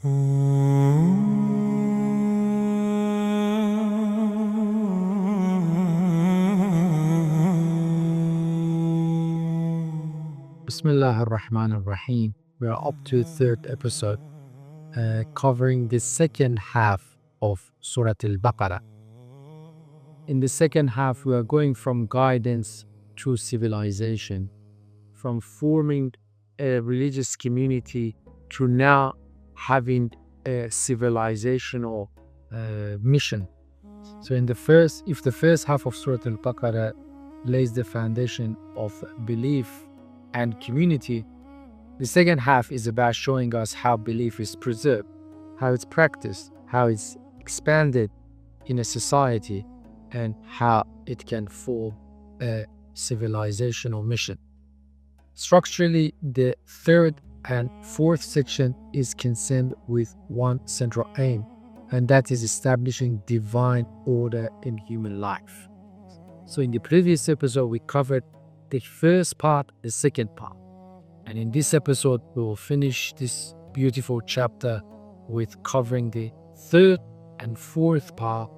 Bismillah ar-Rahman ar-Rahim. We are up to the third episode, covering the second half of Surat al-Baqarah. In the second half, we are going from guidance to civilization, from forming a religious community to now having a civilizational mission. So if the first half of Surat al-Baqarah lays the foundation of belief and community, the second half is about showing us how belief is preserved, how it's practiced, how it's expanded in a society, and how it can form a civilizational mission. Structurally, the third and fourth section is concerned with one central aim, and that is establishing divine order in human life. So in the previous episode, we covered the first part, the second part. And in this episode, we will finish this beautiful chapter with covering the third and fourth part,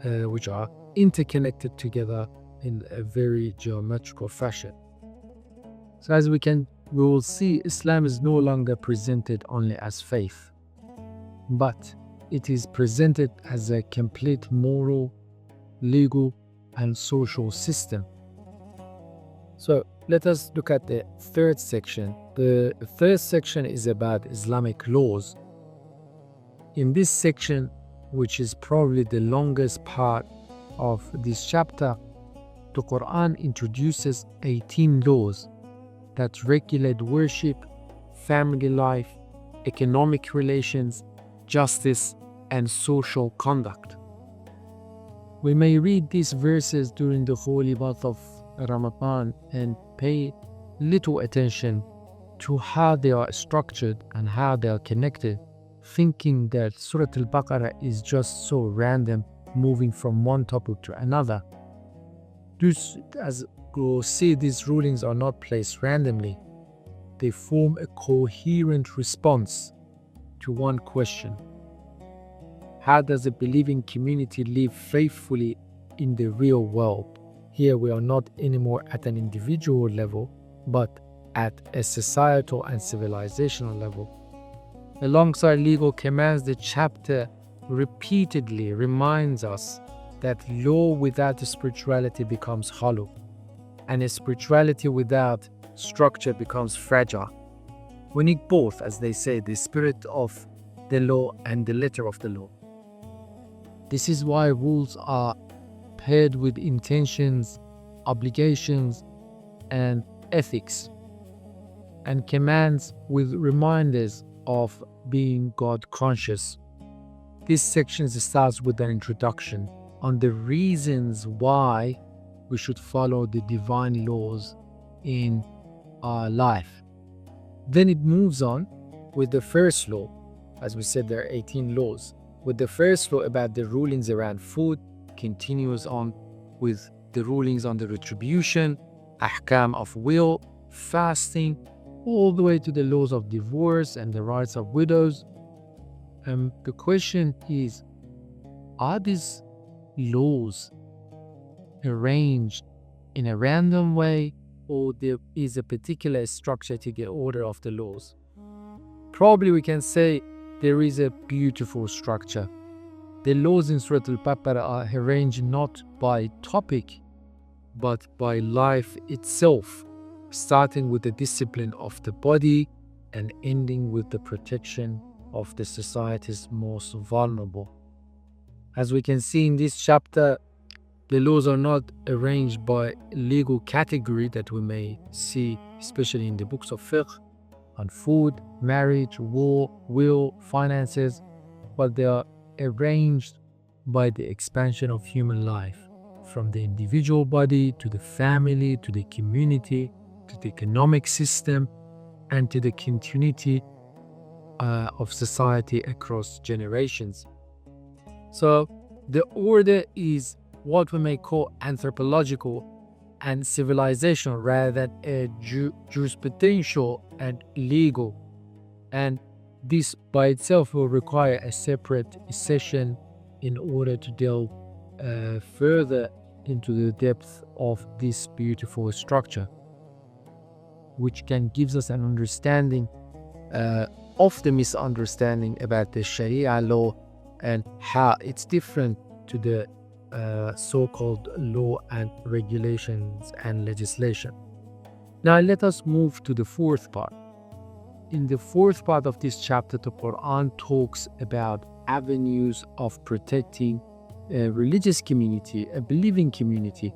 which are interconnected together in a very geometrical fashion. So as we will see, Islam is no longer presented only as faith, but it is presented as a complete moral, legal, and social system. So let us look at the third section. The third section is about Islamic laws. In this section, which is probably the longest part of this chapter, the Qur'an introduces 18 laws that regulate worship, family life, economic relations, justice, and social conduct. We may read these verses during the holy month of Ramadan and pay little attention to how they are structured and how they are connected, thinking that Surah al-Baqarah is just so random, moving from one topic to another. As we'll see, these rulings are not placed randomly. They form a coherent response to one question: how does a believing community live faithfully in the real world? Here we are not anymore at an individual level, but at a societal and civilizational level. Alongside legal commands, the chapter repeatedly reminds us that law without spirituality becomes hollow, and a spirituality without structure becomes fragile. We need both, as they say, the spirit of the law and the letter of the law. This is why rules are paired with intentions, obligations, and ethics, and commands with reminders of being God conscious. This section starts with an introduction on the reasons why we should follow the divine laws in our life. Then it moves on with the first law. As we said, there are 18 laws. With the first law about the rulings around food, continues on with the rulings on the retribution, ahkam of will, fasting, all the way to the laws of divorce and the rights of widows. The question is, are these laws arranged in a random way, or there is a particular structure to the order of the laws? Probably we can say there is a beautiful structure. The laws in Surah al-Baqarah are arranged not by topic, but by life itself, starting with the discipline of the body and ending with the protection of the society's most vulnerable. As we can see in this chapter, the laws are not arranged by legal category that we may see, especially in the books of fiqh, on food, marriage, war, will, finances, but they are arranged by the expansion of human life, from the individual body to the family, to the community, to the economic system, and to the continuity of society across generations. So the order is what we may call anthropological and civilizational rather than a jurisprudential and legal. And This by itself will require a separate session in order to delve further into the depth of this beautiful structure, which can give us an understanding of the misunderstanding about the Sharia law and how it's different to the so-called law and regulations and legislation. Now let us move to the fourth part. In the fourth part of this chapter, the Quran talks about avenues of protecting a religious community, a believing community,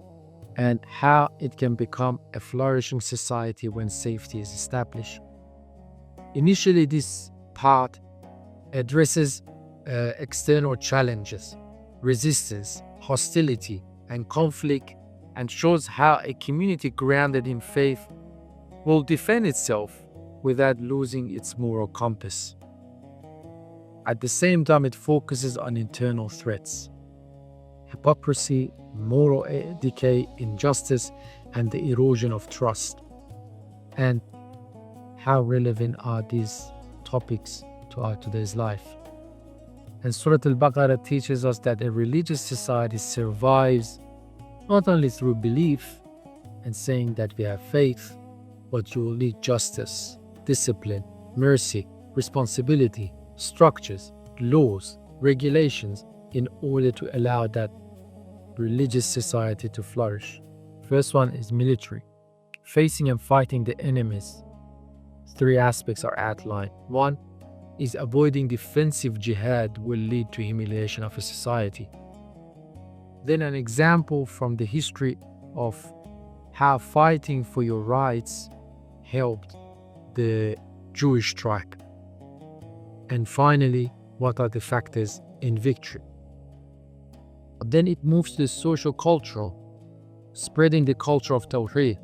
and how it can become a flourishing society when safety is established. Initially, this part addresses external challenges, resistance, hostility, and conflict, and shows how a community grounded in faith will defend itself without losing its moral compass. At the same time, it focuses on internal threats: hypocrisy, moral decay, injustice, and the erosion of trust. And how relevant are these topics to our today's life? And Surah Al-Baqarah teaches us that a religious society survives not only through belief and saying that we have faith, but you will need justice, discipline, mercy, responsibility, structures, laws, regulations in order to allow that religious society to flourish. First one is military. Facing and fighting the enemies. Three aspects are outlined. One is avoiding defensive jihad will lead to humiliation of a society. Then an example from the history of how fighting for your rights helped the Jewish tribe. And finally, what are the factors in victory? Then it moves to the social cultural, spreading the culture of Tawheed,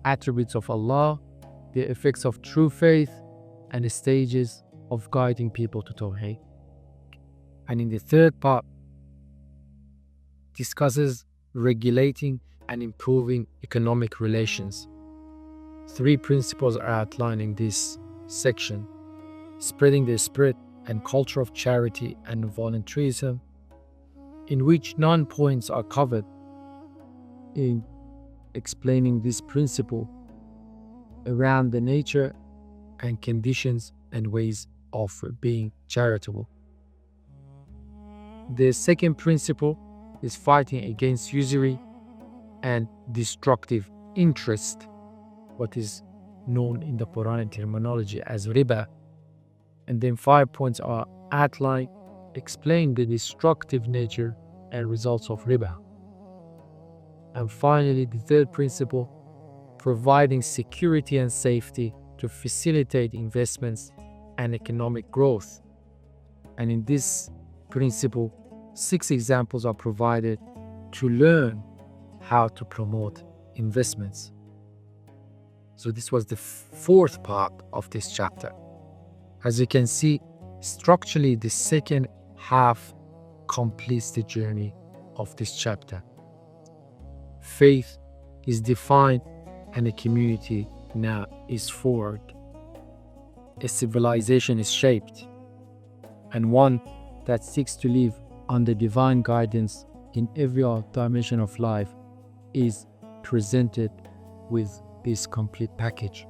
attributes of Allah, the effects of true faith, and the stages of guiding people to Tawheed. And in the third part, discusses regulating and improving economic relations. Three principles are outlined in this section: spreading the spirit and culture of charity and volunteerism, in which 9 points are covered in explaining this principle around the nature and conditions and ways of being charitable. The second principle is fighting against usury and destructive interest, what is known in the Quranic terminology as riba. And then 5 points are outlined, explain the destructive nature and results of riba. And finally, the third principle, providing security and safety to facilitate investments and economic growth. And in this principle, 6 examples are provided to learn how to promote investments. So this was the fourth part of this chapter. As you can see, structurally, the second half completes the journey of this chapter. Faith is defined and a community now is formed. A civilization is shaped, and one that seeks to live under divine guidance in every dimension of life is presented with this complete package.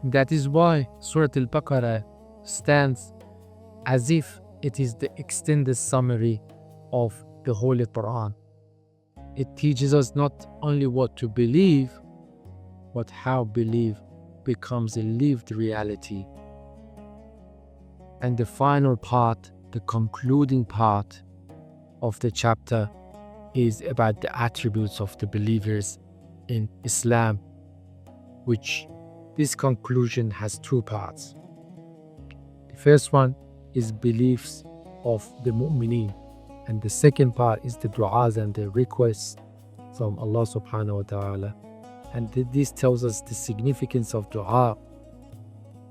That is why Surah Al-Baqarah stands as if it is the extended summary of the Holy Quran. It teaches us not only what to believe, but how belief becomes a lived reality. And the final part, the concluding part of the chapter, is about the attributes of the believers in Islam, which this conclusion has 2 parts. The first one is beliefs of the mu'mineen, and the second part is the du'as and the requests from Allah subhanahu wa ta'ala. And this tells us the significance of du'a,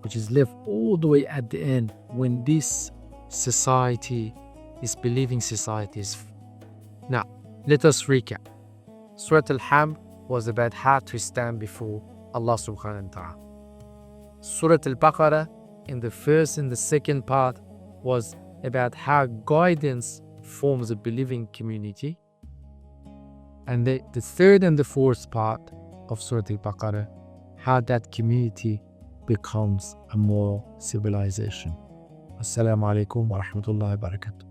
which is left all the way at the end when this society, this believing society is. Now, let us recap. Surah Al-Hamd was about how to stand before Allah subhanahu wa ta'ala. Surah Al-Baqarah in the first and the second part was about how guidance forms a believing community. And the third and the fourth part of Surah Al-Baqarah, how that community becomes a moral civilization. Assalamu alaikum wa rahmatullahi wa barakatuh.